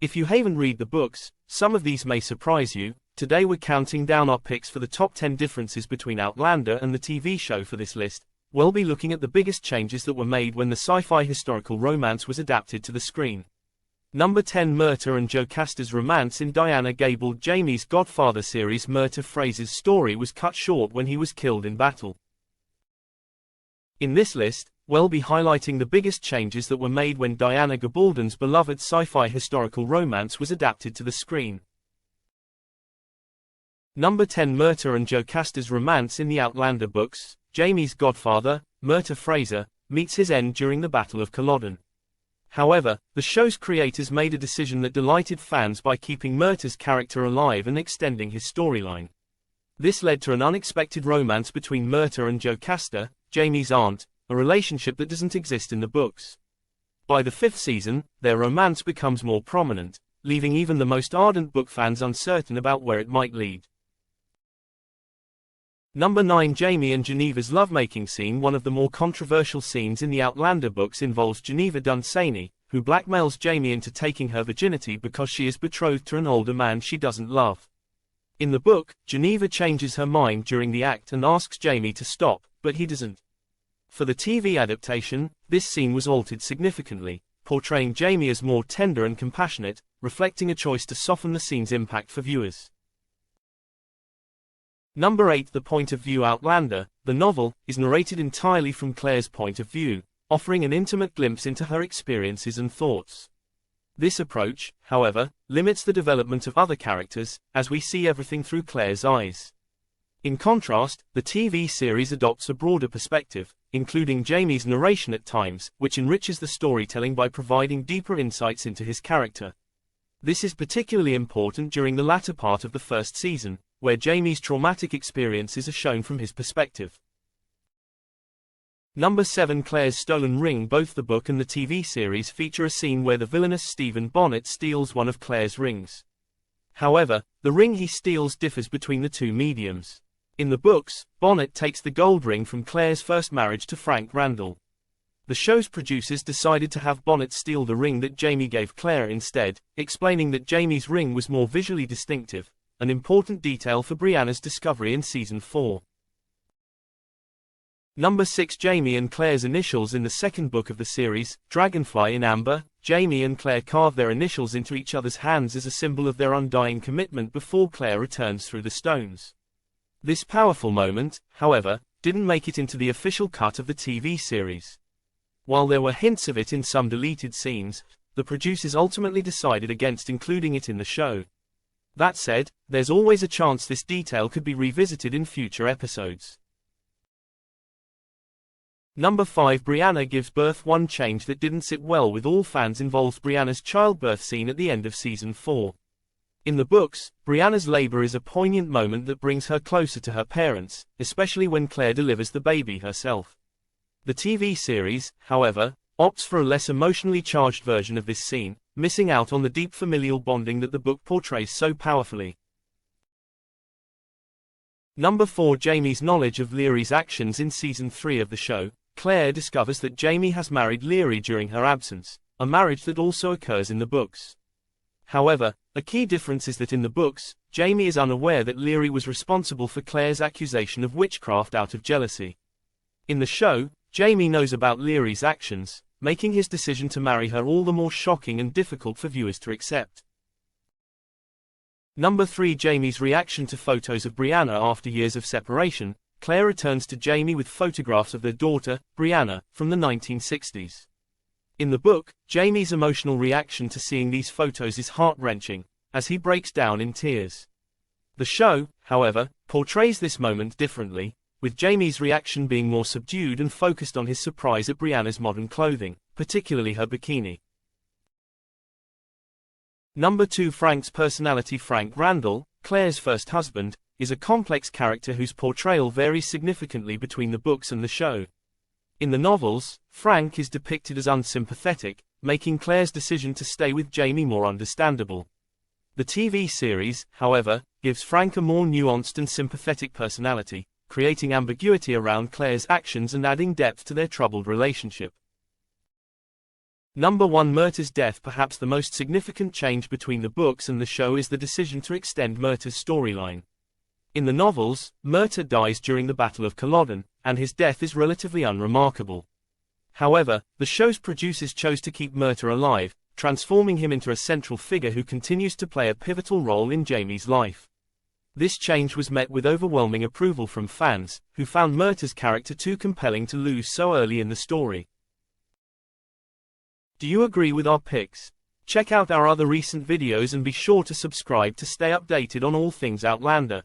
If you haven't read the books, some of these may surprise you. Today we're counting down our picks for the top 10 differences between Outlander and the TV show. For this list, we'll be looking at the biggest changes that were made when the sci-fi historical romance was adapted to the screen. Number 10. Mer and Joe Castor's romance in Diana Gabaldon. Jamie's Godfather series. Mer Fraser's story was cut short when he was killed in battle. In this list, we'll be highlighting the biggest changes that were made when Diana Gabaldon's beloved sci-fi historical romance was adapted to the screen. Number 10. Mer and Joe Castor's romance in the Outlander books. Jamie's godfather, Mer Fraser, meets his end during the Battle of Culloden. However, the show's creators made a decision that delighted fans by keeping Mer's character alive and extending his storyline. This led to an unexpected romance between Mer and Joe Castor, Jamie's aunt, a relationship that doesn't exist in the books. By the 5th season, their romance becomes more prominent, leaving even the most ardent book fans uncertain about where it might lead. Number 9. Jamie and Geneva's lovemaking scene. One of the more controversial scenes in the Outlander books involves Geneva Dunsany, who blackmails Jamie into taking her virginity because she is betrothed to an older man she doesn't love. In the book, Geneva changes her mind during the act and asks Jamie to stop, but he doesn't. For the TV adaptation, this scene was altered significantly, portraying Jamie as more tender and compassionate, reflecting a choice to soften the scene's impact for viewers. Number 8. The Point of View. Outlander, the novel, is narrated entirely from Claire's point of view, offering an intimate glimpse into her experiences and thoughts. This approach, however, limits the development of other characters, as we see everything through Claire's eyes. In contrast, the TV series adopts a broader perspective, including Jamie's narration at times, which enriches the storytelling by providing deeper insights into his character. This is particularly important during the latter part of the 1st season, where Jamie's traumatic experiences are shown from his perspective. Number 7. Claire's stolen ring. Both the book and the TV series feature a scene where the villainous Stephen Bonnet steals one of Claire's rings. However, the ring he steals differs between the two mediums. In the books, Bonnet takes the gold ring from Claire's first marriage to Frank Randall. The show's producers decided to have Bonnet steal the ring that Jamie gave Claire instead, explaining that Jamie's ring was more visually distinctive, an important detail for Brianna's discovery in Season 4. Number 6. Jamie and Claire's initials. In the 2nd book of the series, Dragonfly in Amber, Jamie and Claire carve their initials into each other's hands as a symbol of their undying commitment before Claire returns through the stones. This powerful moment, however, didn't make it into the official cut of the TV series. While there were hints of it in some deleted scenes, the producers ultimately decided against including it in the show. That said, there's always a chance this detail could be revisited in future episodes. Number 5. Brianna gives birth. One change that didn't sit well with all fans involves Brianna's childbirth scene at the end of Season 4. In the books, Brianna's labor is a poignant moment that brings her closer to her parents, especially when Claire delivers the baby herself. The TV series, however, opts for a less emotionally charged version of this scene, missing out on the deep familial bonding that the book portrays so powerfully. Number 4. Jamie's knowledge of Leary's actions. In Season 3 of the show, Claire discovers that Jamie has married Leary during her absence, a marriage that also occurs in the books. However, a key difference is that in the books, Jamie is unaware that Leary was responsible for Claire's accusation of witchcraft out of jealousy. In the show, Jamie knows about Leary's actions, making his decision to marry her all the more shocking and difficult for viewers to accept. Number 3. Jamie's reaction to photos of Brianna. After years of separation, Claire returns to Jamie with photographs of their daughter, Brianna, from the 1960s. In the book, Jamie's emotional reaction to seeing these photos is heart-wrenching, as he breaks down in tears. The show, however, portrays this moment differently, with Jamie's reaction being more subdued and focused on his surprise at Brianna's modern clothing, particularly her bikini. Number 2. Frank's personality. Frank Randall, Claire's first husband, is a complex character whose portrayal varies significantly between the books and the show. In the novels, Frank is depicted as unsympathetic, making Claire's decision to stay with Jamie more understandable. The TV series, however, gives Frank a more nuanced and sympathetic personality, creating ambiguity around Claire's actions and adding depth to their troubled relationship. Number 1. Murtagh's death. Perhaps the most significant change between the books and the show is the decision to extend Murtagh's storyline. In the novels, Murtagh dies during the Battle of Culloden, and his death is relatively unremarkable. However, the show's producers chose to keep Murtagh alive, transforming him into a central figure who continues to play a pivotal role in Jamie's life. This change was met with overwhelming approval from fans, who found Murtagh's character too compelling to lose so early in the story. Do you agree with our picks? Check out our other recent videos and be sure to subscribe to stay updated on all things Outlander.